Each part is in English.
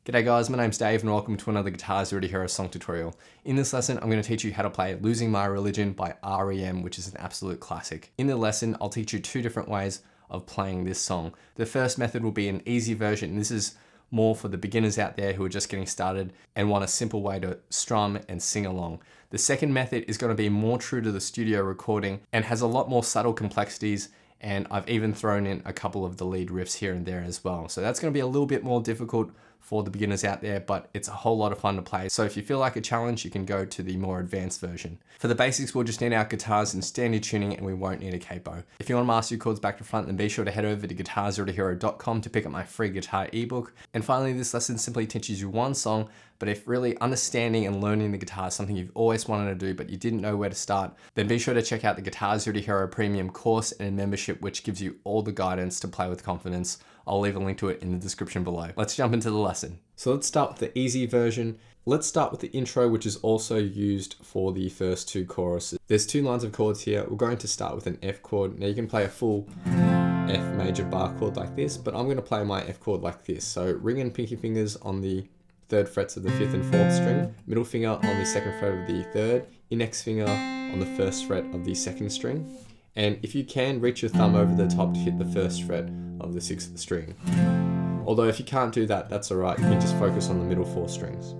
G'day guys, my name's Dave and welcome to another Guitars Already Hero song tutorial. In this lesson, I'm going to teach you how to play Losing My Religion by R.E.M, which is an absolute classic. In the lesson, I'll teach you two different ways of playing this song. The first method will be an easy version, and this is more for the beginners out there who are just getting started and want a simple way to strum and sing along. The second method is going to be more true to the studio recording and has a lot more subtle complexities, and I've even thrown in a couple of the lead riffs here and there as well. So that's going to be a little bit more difficult for the beginners out there, but it's a whole lot of fun to play. So if you feel like a challenge, you can go to the more advanced version. For the basics, we'll just need our guitars and standard tuning, and we won't need a capo. If you want to master your chords back to front, then be sure to head over to guitarsreadyhero.com to pick up my free guitar ebook. And finally, this lesson simply teaches you one song, but if really understanding and learning the guitar is something you've always wanted to do, but you didn't know where to start, then be sure to check out the Guitars Already Hero Premium course and membership, which gives you all the guidance to play with confidence. I'll leave a link to it in the description below. Let's jump into the lesson. So let's start with the easy version. Let's start with the intro, which is also used for the first two choruses. There's two lines of chords here. We're going to start with an F chord. Now you can play a full F major bar chord like this, but I'm going to play my F chord like this. So ring and pinky fingers on the third frets of the 5th and 4th string, middle finger on the 2nd fret of the 3rd, index finger on the 1st fret of the 2nd string. And if you can, reach your thumb over the top to hit the 1st fret of the 6th string. Although if you can't do that, that's alright, you can just focus on the middle 4 strings.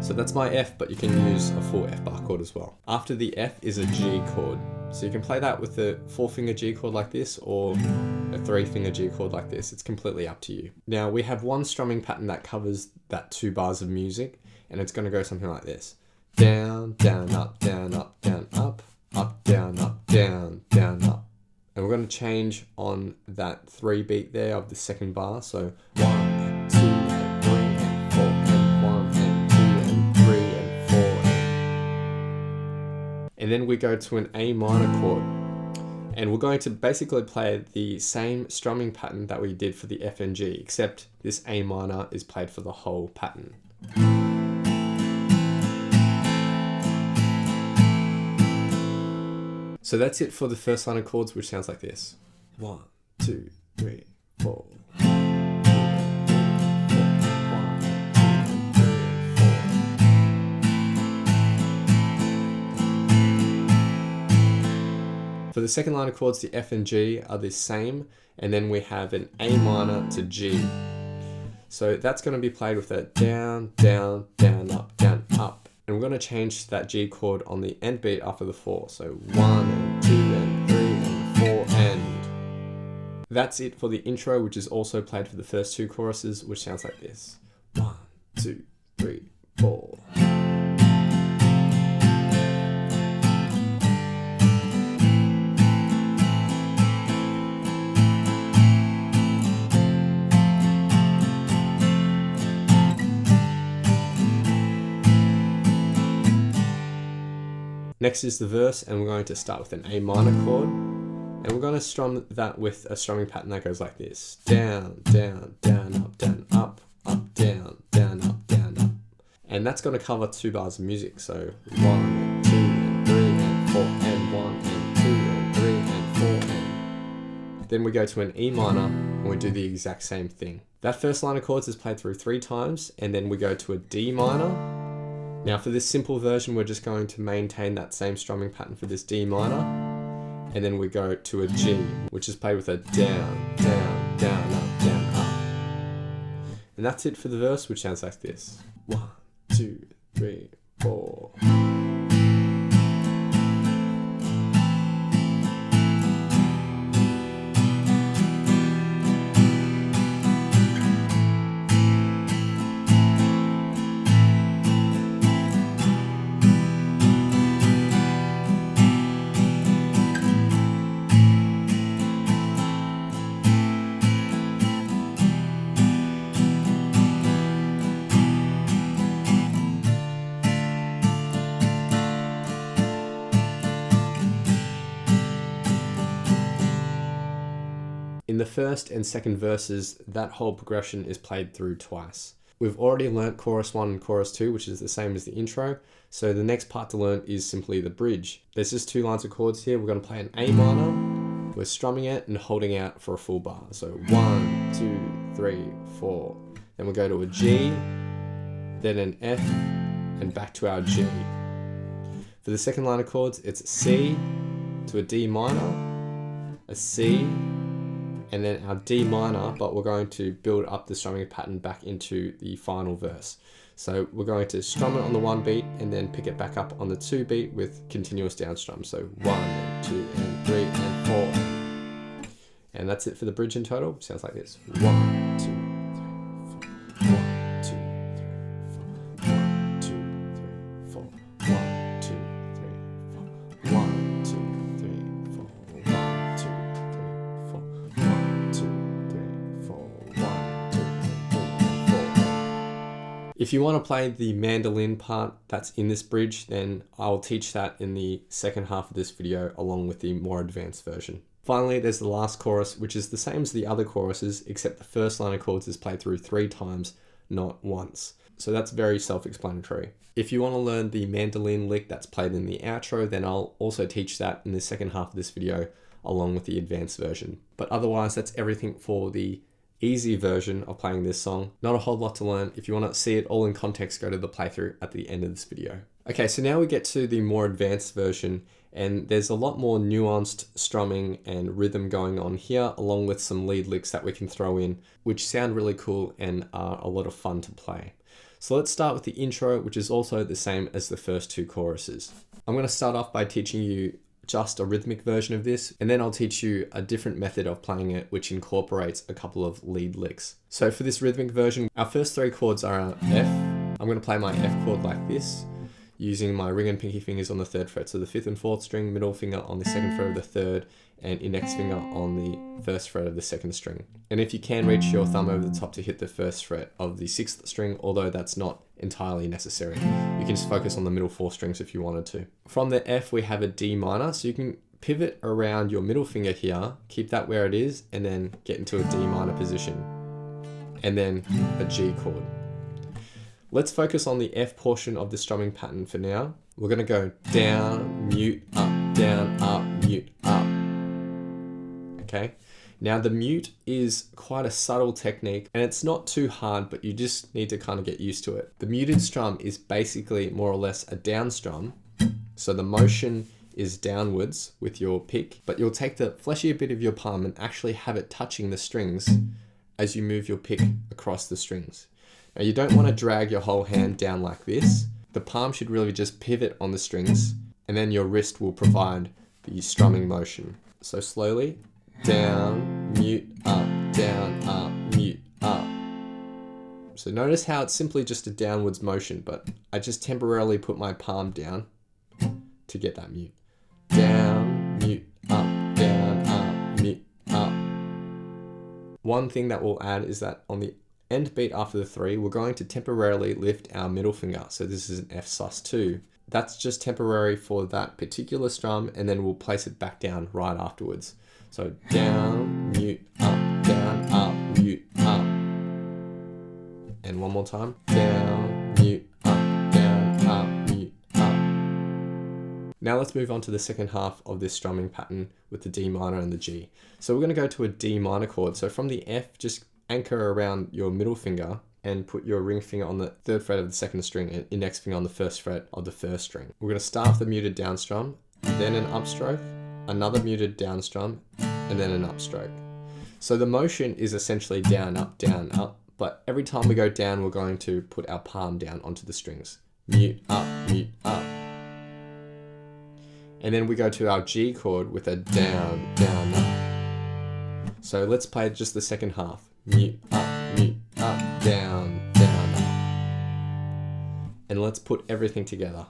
So that's my F, but you can use a full F bar chord as well. After the F is a G chord. So you can play that with the 4-finger G chord like this, or a 3-finger G chord like this. It's completely up to you. Now we have one strumming pattern that covers that 2 bars of music, and it's going to go something like this. Down, down, up, down, up, down, up, down, down, up. And we're going to change on that 3 beat there of the 2nd bar. So 1 and 2 and 3 and 4 and 1 and 2 and 3 and 4. And then we go to an A minor chord. And we're going to basically play the same strumming pattern that we did for the F and G, except this A minor is played for the whole pattern. So that's it for the first line of chords, which sounds like this. 1, 2, 3, 4. For the second line of chords, the F and G are the same, and then we have an A minor to G. So that's going to be played with a down, down, down, up, down, up. And we're going to change that G chord on the end beat after the 4. So 1 and 2 and 3 and 4 and. That's it for the intro, which is also played for the first 2 choruses, which sounds like this. 1, 2, 3, 4. Next is the verse, and we're going to start with an A minor chord, and we're going to strum that with a strumming pattern that goes like this. Down, down, down, up, down, up, down, down, up, down, up. And that's going to cover 2 bars of music, so 1 and 2 and 3 and 4 and 1 and 2 and 3 and 4 and. Then we go to an E minor, and we do the exact same thing. That first line of chords is played through 3 times, and then we go to a D minor. Now for this simple version, we're just going to maintain that same strumming pattern for this D minor, and then we go to a G, which is played with a down, down, down, up, down, up. And that's it for the verse, which sounds like this. 1, 2, 3, 4. In the first and second verses, that whole progression is played through twice. We've already learnt chorus 1 and chorus 2, which is the same as the intro, so the next part to learn is simply the bridge. There's just 2 lines of chords here. We're going to play an A minor, we're strumming it and holding out for a full bar. So 1, 2, 3, 4. then we'll go to a G, then an F, and back to our G. For the second line of chords, it's a C to a D minor, a C, and then our D minor, but we're going to build up the strumming pattern back into the final verse. So we're going to strum it on the 1 beat and then pick it back up on the 2 beat with continuous down strum. So 1 and 2 and 3 and 4. And that's it for the bridge in total. Sounds like this. 1, 2, 3, 4. 1, 2, 3, 4. 1, 2, 3, 4. 1, 2, 3, 4. 1, 2, 3, 4. 1, 2, 3, 4. 1, 2, 3, 4. 1, 2, 3, 4. If you want to play the mandolin part that's in this bridge, then I'll teach that in the second half of this video along with the more advanced version. Finally, there's the last chorus, which is the same as the other choruses, except the first line of chords is played through 3 times, not once. So that's very self-explanatory. If you want to learn the mandolin lick that's played in the outro, then I'll also teach that in the second half of this video along with the advanced version. But otherwise, that's everything for the easy version of playing this song. Not a whole lot to learn. If you want to see it all in context, go to the playthrough at the end of this video. Okay, so now we get to the more advanced version, and there's a lot more nuanced strumming and rhythm going on here, along with some lead licks that we can throw in, which sound really cool and are a lot of fun to play. So let's start with the intro, which is also the same as the first 2 choruses. I'm going to start off by teaching you just a rhythmic version of this, and then I'll teach you a different method of playing it which incorporates a couple of lead licks. So for this rhythmic version, our first 3 chords are our F. I'm going to play my F chord like this, using my ring and pinky fingers on the 3rd fret. So the 5th and 4th string, middle finger on the 2nd fret of the 3rd, and index finger on the 1st fret of the 2nd string. And if you can, reach your thumb over the top to hit the 1st fret of the 6th string, although that's not entirely necessary. You can just focus on the middle 4 strings if you wanted to. From the F, we have a D minor, so you can pivot around your middle finger here, keep that where it is, and then get into a D minor position. And then a G chord. Let's focus on the F portion of the strumming pattern for now. We're going to go down, mute, up, mute, up. Okay. Now the mute is quite a subtle technique and it's not too hard, but you just need to kind of get used to it. The muted strum is basically more or less a down strum. So the motion is downwards with your pick, but you'll take the fleshier bit of your palm and actually have it touching the strings as you move your pick across the strings. Now you don't want to drag your whole hand down like this. The palm should really just pivot on the strings and then your wrist will provide the strumming motion. So slowly, down, mute, up, mute, up. So notice how it's simply just a downwards motion, but I just temporarily put my palm down to get that mute. Down, mute, up, mute, up. One thing that we'll add is that on the end beat after the 3, we're going to temporarily lift our middle finger. So this is an F sus2. That's just temporary for that particular strum, and then we'll place it back down right afterwards. So down, mute, up, mute, up. And one more time. Down, mute, up, mute, up. Now let's move on to the second half of this strumming pattern with the D minor and the G. So we're going to go to a D minor chord. So from the F, just anchor around your middle finger and put your ring finger on the 3rd fret of the 2nd string and index finger on the 1st fret of the 1st string. We're going to start with the muted down strum, then an upstroke, another muted down strum, and then an upstroke. So the motion is essentially down, up, but every time we go down, we're going to put our palm down onto the strings. Mute, up, mute, up. And then we go to our G chord with a down, up. So let's play just the second half. Mute, up, down, up. And let's put everything together.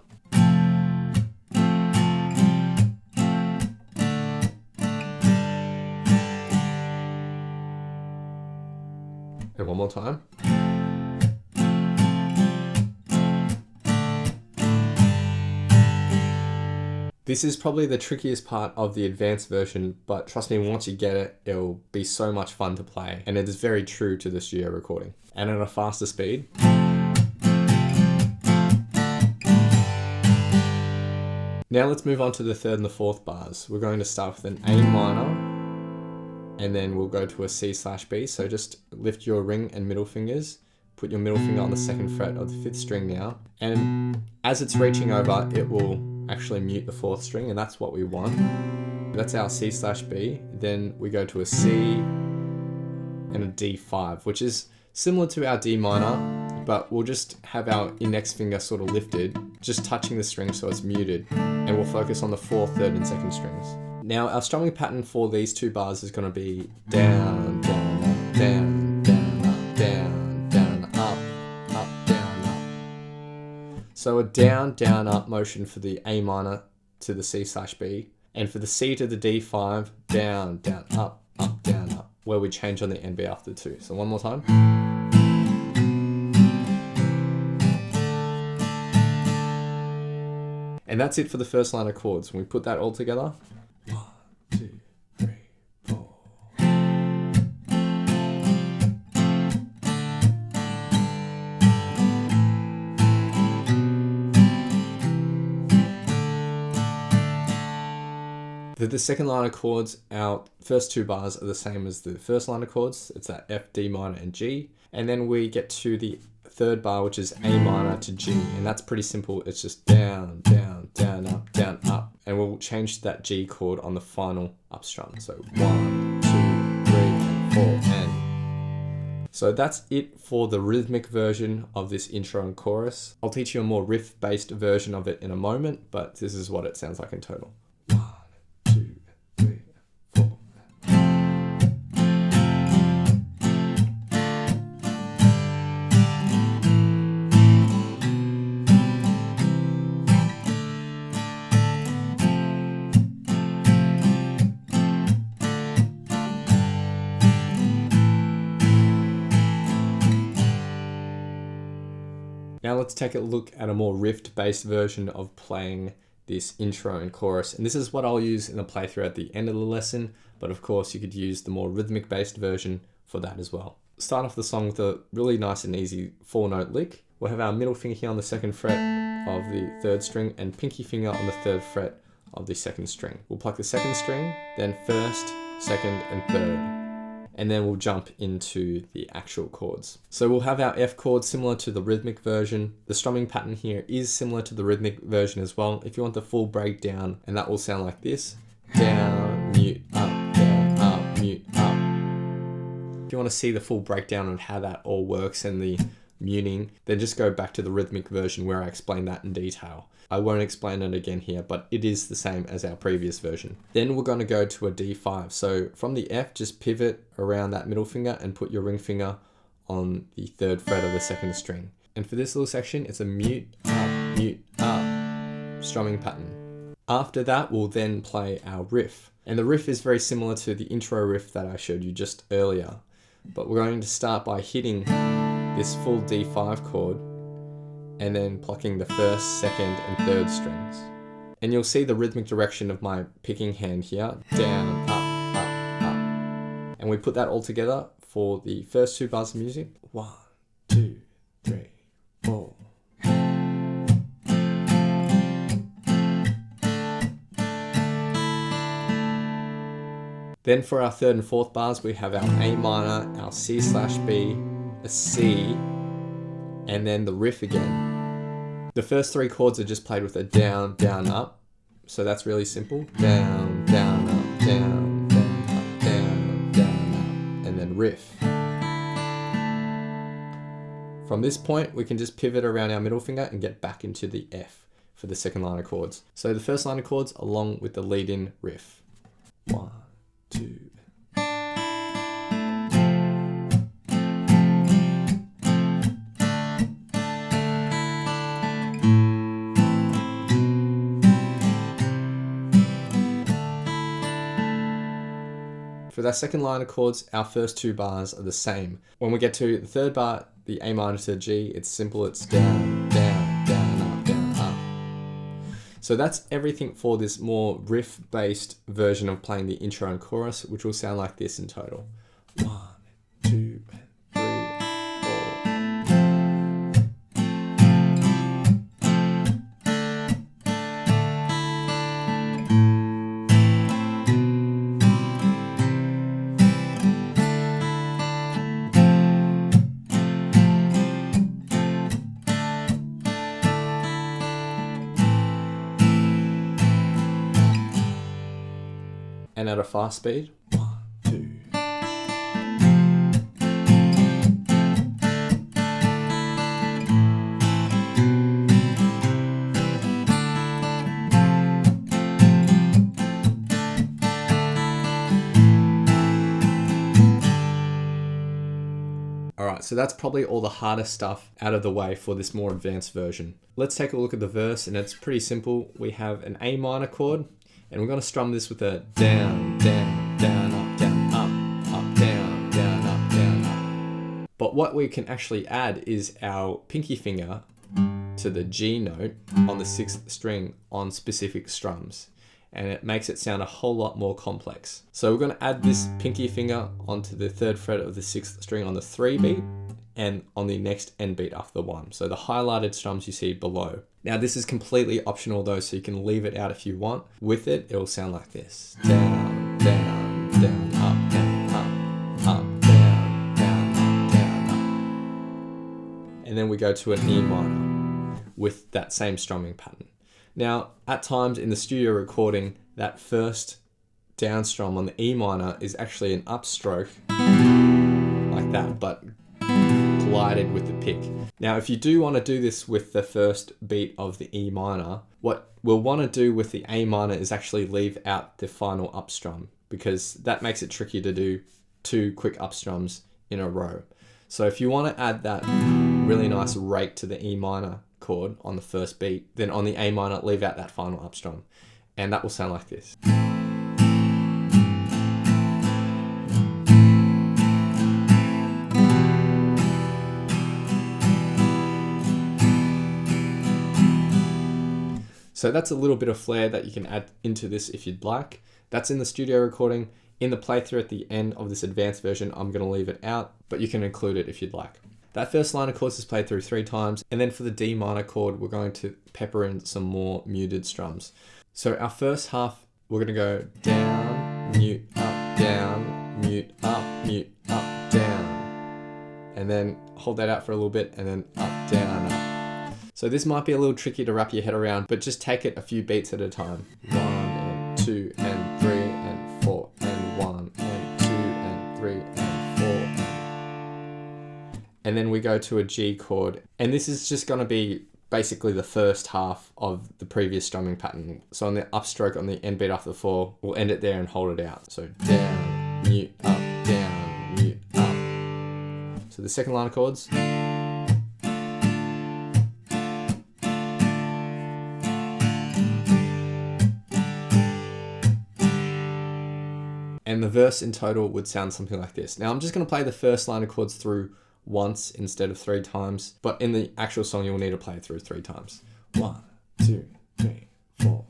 And one more time. This is probably the trickiest part of the advanced version, but trust me, once you get it, it'll be so much fun to play, and it is very true to the studio recording. And at a faster speed. Now let's move on to the 3rd and the 4th bars. We're going to start with an A minor, and then we'll go to a C/B. So just lift your ring and middle fingers put your middle finger on the 2nd fret of the 5th string now, and as it's reaching over, it will actually mute the 4th string, and that's what we want. That's our C/B. Then we go to a C and a D5, which is similar to our D minor, but we'll just have our index finger sort of lifted, just touching the string so it's muted, and we'll focus on the 4th, 3rd, and 2nd strings. Now our strumming pattern for these 2 bars is going to be down, down, up, down, down, up, down, down, up, down, up. So a down, down, up motion for the A minor to the C/B, and for the C to the D5, down, down, up, down, up, where we change on the NB after the 2. So one more time. And that's it for the first line of chords. When we put that all together, 1, 2, 3, 4. For the second line of chords, our first 2 bars are the same as the first line of chords. It's that F, D minor, and G. And then we get to the 3rd bar, which is A minor to G, and that's pretty simple. It's just down, down, down, up, and we'll change that G chord on the final up strum. So 1, 2, 3, and 4, and. So that's it for the rhythmic version of this intro and chorus. I'll teach you a more riff-based version of it in a moment, but this is what it sounds like in total. 1, 2, 3, 4. Now let's take a look at a more riff-based version of playing this intro and chorus. And this is what I'll use in the playthrough at the end of the lesson, but of course you could use the more rhythmic-based version for that as well. Start off the song with a really nice and easy 4-note lick. We'll have our middle finger here on the 2nd fret of the 3rd string and pinky finger on the 3rd fret of the 2nd string. We'll pluck the 2nd string, then 1st, 2nd, and 3rd. And then we'll jump into the actual chords. So we'll have our F chord similar to the rhythmic version. The strumming pattern here is similar to the rhythmic version as well. If you want the full breakdown, and that will sound like this: down, mute, up, mute, up. If you want to see the full breakdown on how that all works and the muting, then just go back to the rhythmic version where I explain that in detail. I won't explain it again here, but it is the same as our previous version. Then we're going to go to a D5. So from the F, just pivot around that middle finger and put your ring finger on the 3rd fret of the 2nd string. And for this little section, it's a mute, up strumming pattern. After that, we'll then play our riff. And the riff is very similar to the intro riff that I showed you just earlier. But we're going to start by hitting this full D5 chord, and then plucking the 1st, 2nd, and 3rd strings. And you'll see the rhythmic direction of my picking hand here, down, up. And we put that all together for the first 2 bars of music. 1, 2, 3, 4. Then for our 3rd and 4th bars, we have our A minor, our C/B, a C, and then the riff again. The first 3 chords are just played with a down, down, up. So that's really simple. Down, down, up, down, down, up, down, down, up, and then riff. From this point, we can just pivot around our middle finger and get back into the F for the second line of chords. So the first line of chords along with the lead-in riff. 1, 2. For that second line of chords, our first 2 bars are the same. When we get to the 3rd bar, the A minor to G, it's simple, it's down, down, down, up, down, up. So that's everything for this more riff-based version of playing the intro and chorus, which will sound like this in total. 1, 2, 3, 4. and at a fast speed. 1, 2. Alright, so that's probably all the hardest stuff out of the way for this more advanced version. Let's take a look at the verse, and it's pretty simple. We have an A minor chord, and we're going to strum this with a down, down, down, up, down, up, down, down, up, down, up. But what we can actually add is our pinky finger to the G note on the 6th string on specific strums. And it makes it sound a whole lot more complex. So we're going to add this pinky finger onto the 3rd fret of the 6th string on the 3 beat and on the next N beat after the 1. So the highlighted strums you see below. Now this is completely optional though, so you can leave it out if you want. With it, it will sound like this. Down, down, down, up, down, up, down, down, down, up. And then we go to an E minor with that same strumming pattern. Now, at times in the studio recording, that first down strum on the E minor is actually an upstroke, like that, but glided with the pick. Now, if you do want to do this with the first beat of the E minor, what we'll want to do with the A minor is actually leave out the final up strum, because that makes it tricky to do 2 quick up strums in a row. So if you want to add that really nice rake to the E minor chord on the first beat, then on the A minor, leave out that final up strum. And that will sound like this. So that's a little bit of flair that you can add into this if you'd like. That's in the studio recording. In the playthrough at the end of this advanced version, I'm going to leave it out, but you can include it if you'd like. That first line of chords is played through 3 times, and then for the D minor chord, we're going to pepper in some more muted strums. So our first half, we're going to go down, mute, up, down, mute, up, down. And then hold that out for a little bit, and then up, down, up. So this might be a little tricky to wrap your head around, but just take it a few beats at a time. 1 and 2 and 3 and 4 and 1 and 2 and 3 and 4. And then we go to a G chord. And this is just going to be basically the first half of the previous strumming pattern. So on the upstroke on the N beat after the 4, we'll end it there and hold it out. So down, mute, up, down, mute, up. So the second line of chords. And the verse in total would sound something like this. Now I'm just going to play the first line of chords through once instead of 3 times, but in the actual song you'll need to play it through 3 times. 1, 2, 3, 4.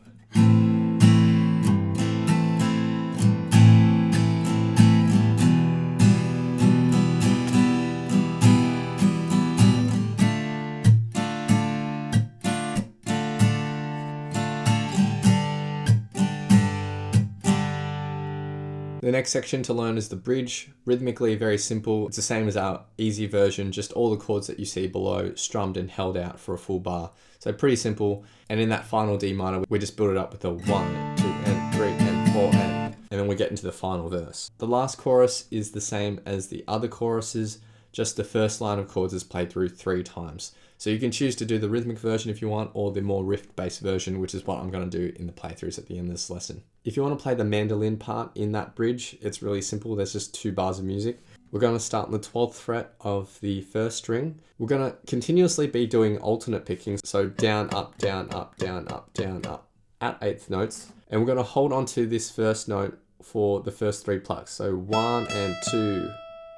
The next section to learn is the bridge. Rhythmically very simple. It's the same as our easy version, just all the chords that you see below strummed and held out for a full bar. So pretty simple. And in that final D minor, we just build it up with a 1, 2, and 3, and 4, and then we get into the final verse. The last chorus is the same as the other choruses, just the first line of chords is played through 3 times. So you can choose to do the rhythmic version if you want, or the more riff-based version, which is what I'm going to do in the playthroughs at the end of this lesson. If you want to play the mandolin part in that bridge, it's really simple. There's just 2 bars of music. We're going to start on the 12th fret of the first string. We're going to continuously be doing alternate picking. So down, up, down, up, down, up, down, up at 8th notes. And we're going to hold on to this first note for the first 3 plucks. So 1 and 2.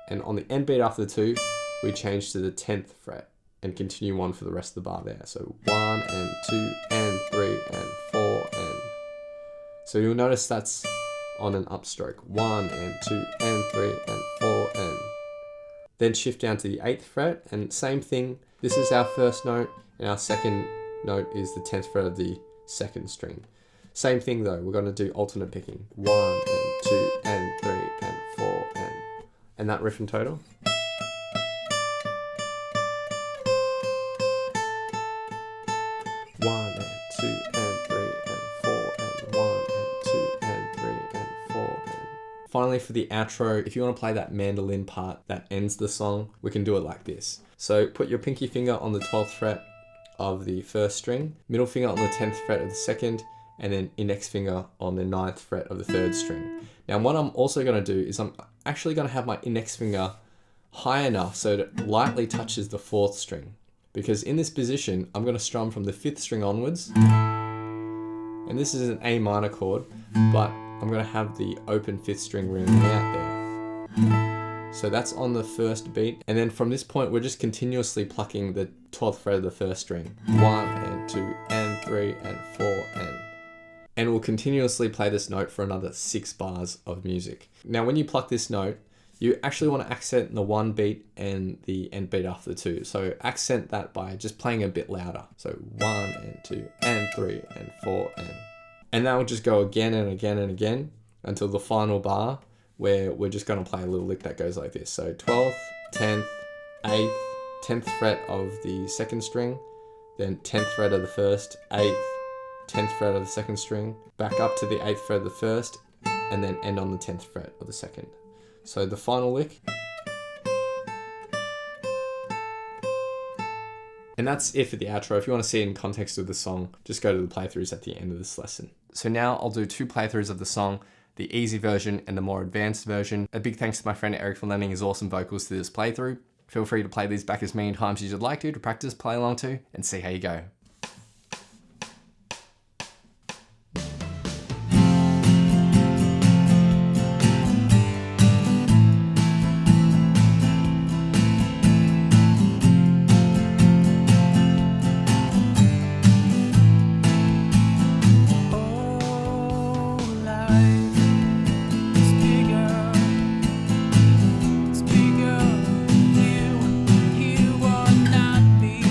And on the end beat after the 2, we change to the 10th fret and continue on for the rest of the bar there. So 1 and 2 and 3 and 4 and... So you'll notice that's on an upstroke. 1 and 2 and 3 and 4 and... Then shift down to the 8th fret and same thing. This is our first note and our second note is the 10th fret of the 2nd string. Same thing though, we're going to do alternate picking. 1 and 2 and 3 and 4 and that riff in total. Finally, for the outro, if you want to play that mandolin part that ends the song, we can do it like this. So put your pinky finger on the 12th fret of the first string, middle finger on the 10th fret of the second, and then index finger on the 9th fret of the third string. Now what I'm also going to do is I'm actually going to have my index finger high enough so it lightly touches the 4th string. Because in this position, I'm going to strum from the 5th string onwards. And this is an A minor chord, but I'm going to have the open 5th string ringing out there. So that's on the first beat. And then from this point, we're just continuously plucking the 12th fret of the first string. 1 and 2 and 3 and 4 and we'll continuously play this note for another 6 bars of music. Now, when you pluck this note, you actually want to accent the 1 beat and the end beat after the 2. So accent that by just playing a bit louder. So 1 and 2 and 3 and 4 and that will just go again and again and again until the final bar, where we're just going to play a little lick that goes like this. So 12th, 10th, 8th, 10th fret of the second string, then 10th fret of the first, 8th, 10th fret of the second string, back up to the 8th fret of the first, and then end on the 10th fret of the second. So the final lick. And that's it for the outro. If you want to see it in context of the song, just go to the playthroughs at the end of this lesson. So now I'll do 2 playthroughs of the song, the easy version and the more advanced version. A big thanks to my friend Eric for lending his awesome vocals to this playthrough. Feel free to play these back as many times as you'd like to practice, play along to, and see how you go. You are not me.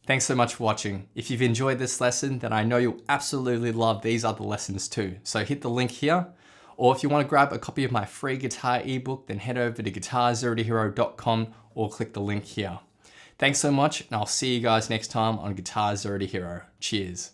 Thanks so much for watching. If you've enjoyed this lesson, then I know you'll absolutely love these other lessons too. So hit the link here, or if you want to grab a copy of my free guitar ebook, then head over to guitarzerotohero.com or click the link here. Thanks so much, and I'll see you guys next time on Guitar Zero to Hero. Cheers.